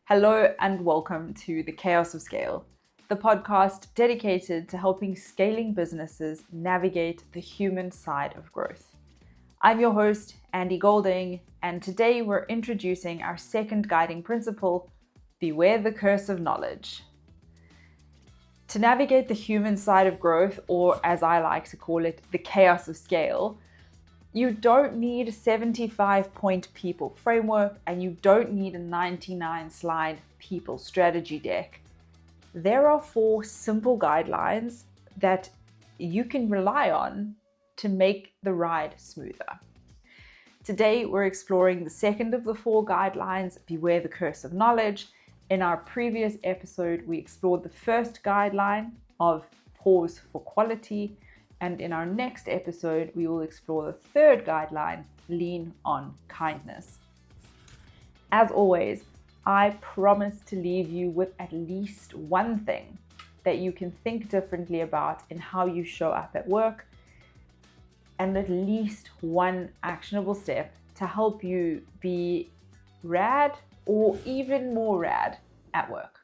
Hello and welcome to The Chaos of Scale, the podcast dedicated to helping scaling businesses navigate the human side of growth. I'm your host, Andy Golding, and today we're introducing our second guiding principle, beware the curse of knowledge. To navigate the human side of growth, or as I like to call it, the chaos of scale, you don't need a 75-point people framework and you don't need a 99-slide people strategy deck. There are 4 simple guidelines that you can rely on to make the ride smoother. Today, we're exploring the second of the 4 guidelines, beware the curse of knowledge. In our previous episode, we explored the first guideline of pause for quality. And in our next episode, we will explore the third guideline, lean on kindness. As always, I promise to leave you with at least one thing that you can think differently about in how you show up at work, and at least one actionable step to help you be rad or even more rad at work.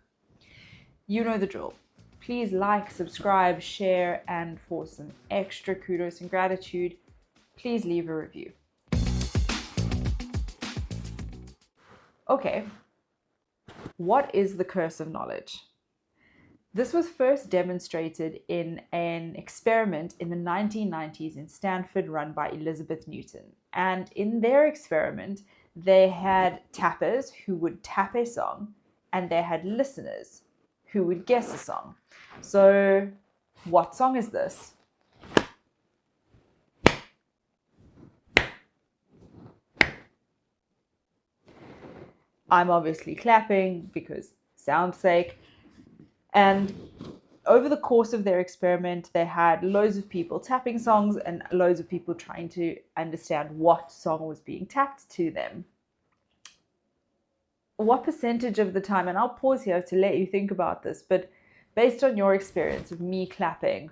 You know the drill. Please like, subscribe, share, and for some extra kudos and gratitude, please leave a review. Okay, what is the curse of knowledge? This was first demonstrated in an experiment in the 1990s in Stanford run by Elizabeth Newton. And in their experiment, they had tappers who would tap a song, and they had listeners who would guess a song. So, what song is this? I'm obviously clapping because sound's sake. And over the course of their experiment, they had loads of people tapping songs and loads of people trying to understand what song was being tapped to them. What percentage of the time, and I'll pause here to let you think about this, but based on your experience of me clapping,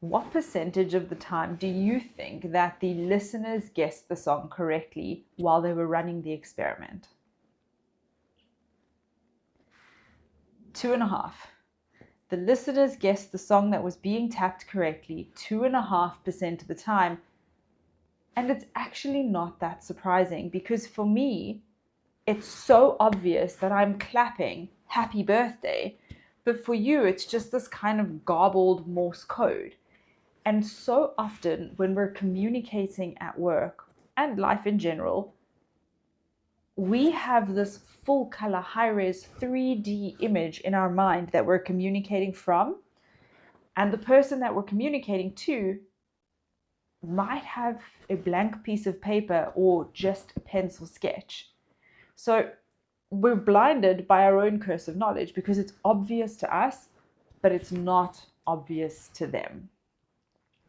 what percentage of the time do you think that the listeners guessed the song correctly while they were running the experiment? 2.5. The listeners guessed the song that was being tapped correctly 2.5% of the time. And it's actually not that surprising, because for me, it's so obvious that I'm clapping happy birthday, but for you, it's just this kind of garbled Morse code. And so often when we're communicating at work and life in general, we have this full color, high-res 3D image in our mind that we're communicating from, and the person that we're communicating to might have a blank piece of paper or just a pencil sketch. So we're blinded by our own curse of knowledge because it's obvious to us, but it's not obvious to them.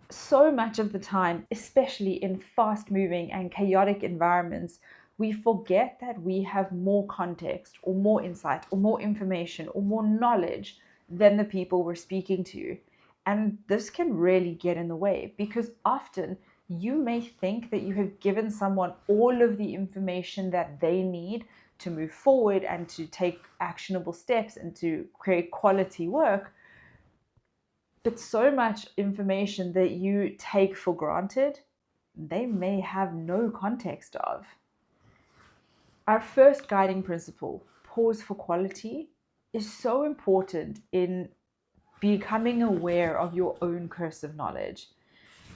So much of the time, especially in fast-moving and chaotic environments, we forget that we have more context or more insight or more information or more knowledge than the people we're speaking to. And this can really get in the way, because often you may think that you have given someone all of the information that they need to move forward and to take actionable steps and to create quality work. But so much information that you take for granted, they may have no context of. Our first guiding principle, pause for quality, is so important in becoming aware of your own curse of knowledge.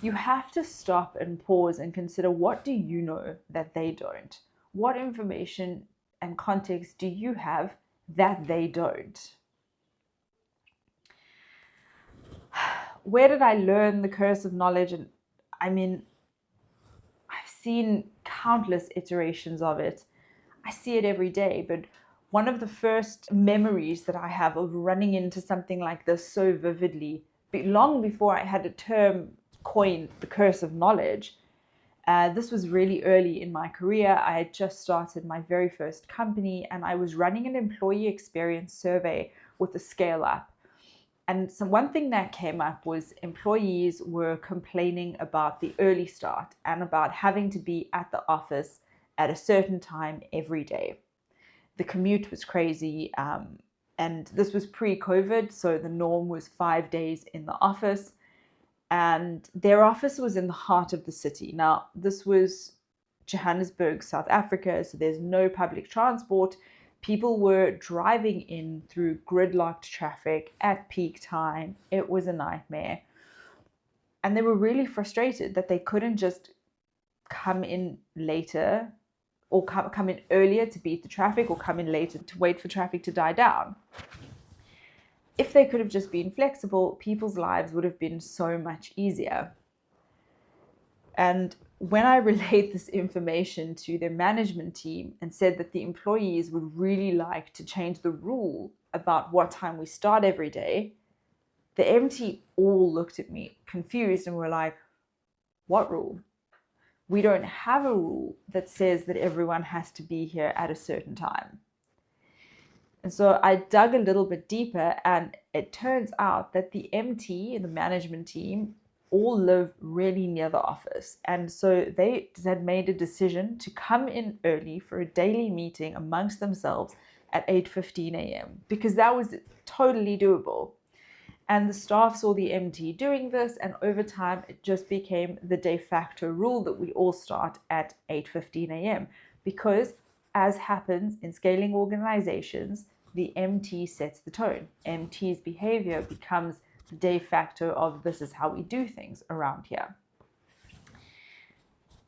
You have to stop and pause and consider, what do you know that they don't? What information and context do you have that they don't? Where did I learn the curse of knowledge? And I've seen countless iterations of it. I see it every day, but one of the first memories that I have of running into something like this so vividly, long before I had a term coined, the curse of knowledge, this was really early in my career. I had just started my very first company, and I was running an employee experience survey with a scale up. And so one thing that came up was employees were complaining about the early start and about having to be at the office at a certain time every day. The commute was crazy, and this was pre-COVID, so the norm was 5 days in the office, and their office was in the heart of the city. Now, this was Johannesburg, South Africa, so there's no public transport. People were driving in through gridlocked traffic at peak time. It was a nightmare. And they were really frustrated that they couldn't just come in later or come in earlier to beat the traffic or come in later to wait for traffic to die down. If they could have just been flexible, people's lives would have been so much easier. And when I relayed this information to their management team and said that the employees would really like to change the rule about what time we start every day, the MT all looked at me confused and were like, what rule? We don't have a rule that says that everyone has to be here at a certain time. And so I dug a little bit deeper, and it turns out that the MT, the management team, all live really near the office. And so they had made a decision to come in early for a daily meeting amongst themselves at 8:15 a.m. because that was totally doable. And the staff saw the MT doing this, and over time it just became the de facto rule that we all start at 8:15 a.m. because, as happens in scaling organizations, the MT sets the tone. MT's behavior becomes the de facto of this is how we do things around here.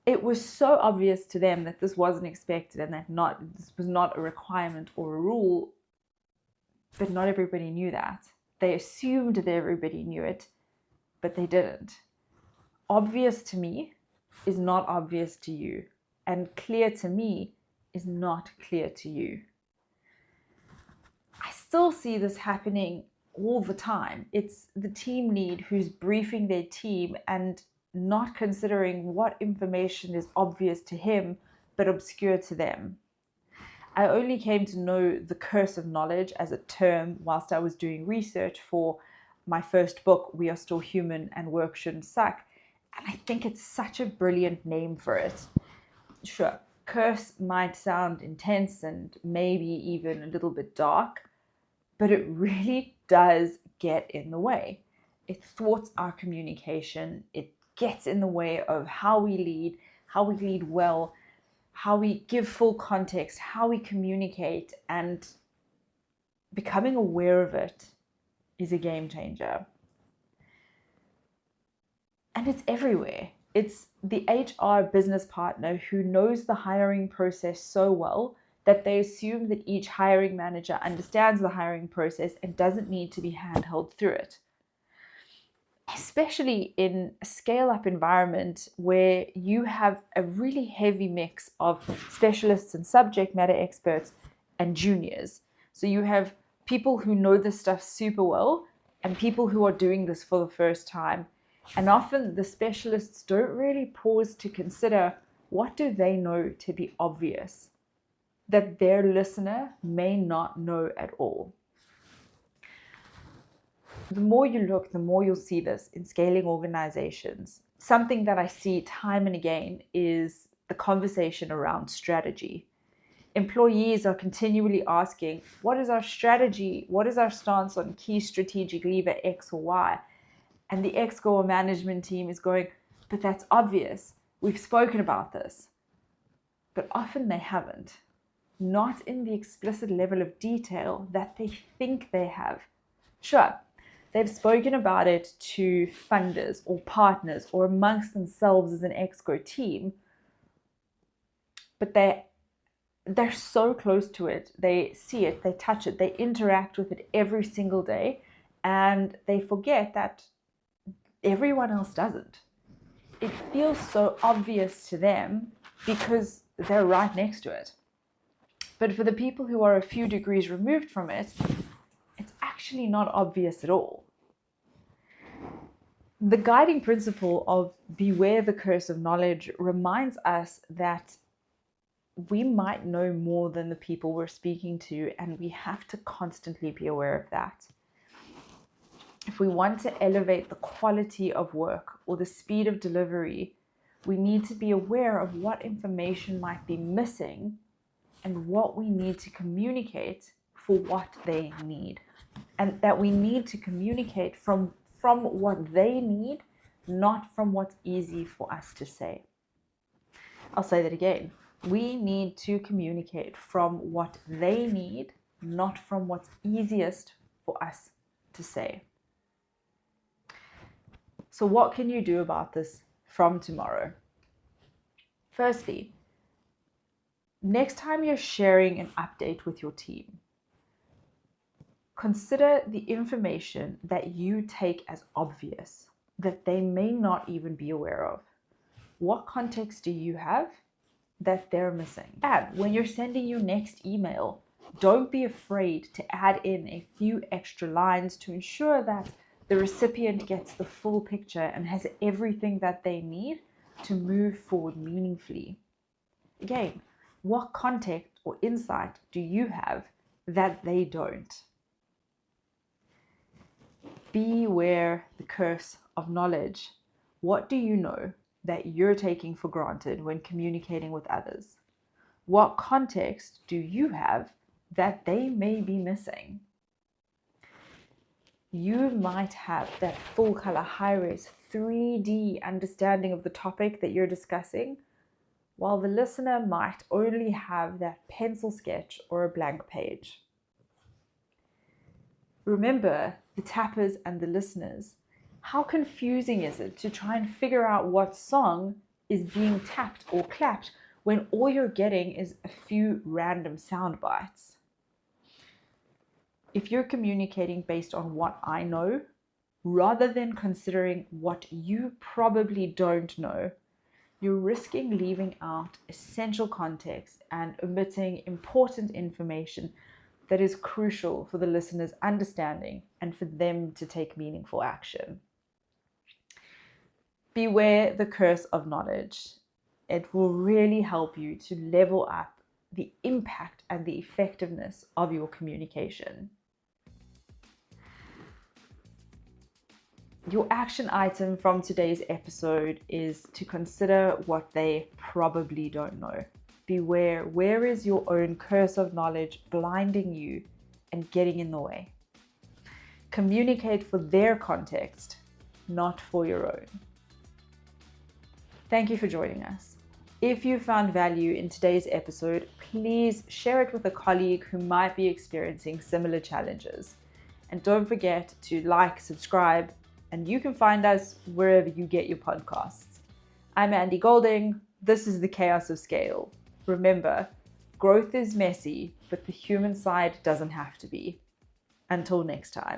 It was so obvious to them that this wasn't expected and that this was not a requirement or a rule, but not everybody knew that. They assumed that everybody knew it, but they didn't. Obvious to me is not obvious to you, and clear to me is not clear to you. I still see this happening all the time. It's the team lead who's briefing their team and not considering what information is obvious to him but obscure to them. I only came to know the curse of knowledge as a term whilst I was doing research for my first book, We Are Still Human and Work Shouldn't Suck. And I think it's such a brilliant name for it. Sure, curse might sound intense and maybe even a little bit dark, but it really does get in the way. It thwarts our communication. It gets in the way of how we lead well, how we give full context, how we communicate, and becoming aware of it is a game changer. And it's everywhere. It's the HR business partner who knows the hiring process so well that they assume that each hiring manager understands the hiring process and doesn't need to be handheld through it. Especially in a scale-up environment where you have a really heavy mix of specialists and subject matter experts and juniors. So you have people who know this stuff super well and people who are doing this for the first time. And often the specialists don't really pause to consider what do they know to be obvious that their listener may not know at all. The more you look, the more you'll see this in scaling organizations. Something that I see time and again is the conversation around strategy. Employees are continually asking, what is our strategy? What is our stance on key strategic lever X or Y? And the ExCo or management team is going, but that's obvious. We've spoken about this. But often they haven't. Not in the explicit level of detail that they think they have. Sure, they've spoken about it to funders or partners or amongst themselves as an ExCo team, but they're so close to it. They see it, they touch it, they interact with it every single day, and they forget that everyone else doesn't. It feels so obvious to them because they're right next to it. But for the people who are a few degrees removed from it, it's actually not obvious at all. The guiding principle of beware the curse of knowledge reminds us that we might know more than the people we're speaking to, and we have to constantly be aware of that. if we want to elevate the quality of work or the speed of delivery, we need to be aware of what information might be missing and what we need to communicate for what they need. And that we need to communicate from what they need, not from what's easy for us to say. I'll say that again. We need to communicate from what they need, not from what's easiest for us to say. So what can you do about this from tomorrow? Firstly, next time you're sharing an update with your team, consider the information that you take as obvious, that they may not even be aware of. What context do you have that they're missing? And when you're sending your next email, don't be afraid to add in a few extra lines to ensure that the recipient gets the full picture and has everything that they need to move forward meaningfully. Again, what context or insight do you have that they don't? Beware the curse of knowledge. What do you know that you're taking for granted when communicating with others? What context do you have that they may be missing? You might have that full color, high-res, 3D understanding of the topic that you're discussing, while the listener might only have that pencil sketch or a blank page. Remember, the tappers and the listeners, how confusing is it to try and figure out what song is being tapped or clapped when all you're getting is a few random sound bites? If you're communicating based on what I know, rather than considering what you probably don't know, you're risking leaving out essential context and omitting important information that is crucial for the listener's understanding and for them to take meaningful action. Beware the curse of knowledge. It will really help you to level up the impact and the effectiveness of your communication. Your action item from today's episode is to consider what they probably don't know. Beware, where is your own curse of knowledge blinding you and getting in the way? Communicate for their context, not for your own. Thank you for joining us. If you found value in today's episode, please share it with a colleague who might be experiencing similar challenges. And don't forget to like, subscribe, and you can find us wherever you get your podcasts. I'm Andy Golding. This is the Chaos of Scale. Remember, growth is messy, but the human side doesn't have to be. Until next time.